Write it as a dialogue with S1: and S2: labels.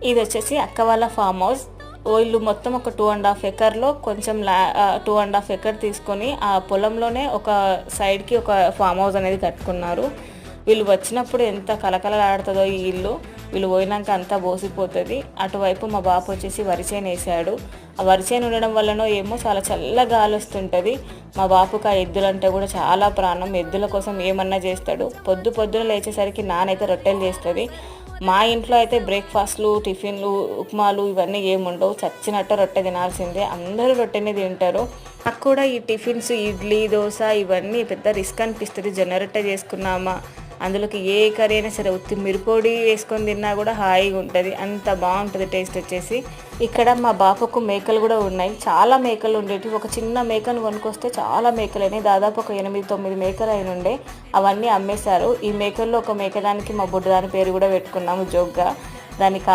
S1: ఇది వచ్చేసి అక్క వాళ్ళ ఫామ్ హౌస్. వీళ్ళు మొత్తం ఒక 2.5 ఎకర్లో కొంచెం 2.5 ఎకర్ తీసుకొని ఆ పొలంలోనే ఒక సైడ్కి ఒక ఫామ్ హౌస్ అనేది కట్టుకున్నారు. వీళ్ళు వచ్చినప్పుడు ఎంత కలకలలాడుతుందో ఈ ఇల్లు, వీళ్ళు పోయినాక అంతా బోసిపోతుంది. అటువైపు మా బాపు వచ్చేసి వరిచేను వేసాడు. ఆ వరిచేను ఉండడం వల్లనో ఏమో చాలా చల్ల గాలి వస్తుంటుంది. మా బాపుకి ఆ ఎద్దులంటే కూడా చాలా ప్రాణం. ఎద్దుల కోసం ఏమన్నా చేస్తాడు. పొద్దున లేచేసరికి నానైతే రొట్టెలు చేస్తుంది. మా ఇంట్లో అయితే బ్రేక్ఫాస్ట్లు, టిఫిన్లు, ఉప్మాలు ఇవన్నీ ఏముండవు. చచ్చినట్టు రొట్టె తినాల్సిందే. అందరూ రొట్టెనే తింటారు. నాకు కూడా ఈ టిఫిన్స్, ఇడ్లీ, దోశ ఇవన్నీ పెద్ద రిస్క్ అనిపిస్తుంది. జొన్న రొట్టె చేసుకున్నామా, అందులోకి ఏ కర్రీ అయినా సరే ఉత్తి మిరపొడి వేసుకొని తిన్నా కూడా హాయిగా ఉంటుంది. అంత బాగుంటుంది టేస్ట్ వచ్చేసి. ఇక్కడ మా బాపుకు మేకలు కూడా ఉన్నాయి. చాలా మేకలు ఉండేవి. ఒక చిన్న మేకను కొనుక్కొస్తే చాలా మేకలు అయినాయి. దాదాపు ఒక 8-9 మేకలు అయిన ఉండే. అవన్నీ అమ్మేశారు. ఈ మేకల్లో ఒక మేకదానికి మా బుడ్డదాని పేరు కూడా పెట్టుకున్నాము జోగ్గా. దానికి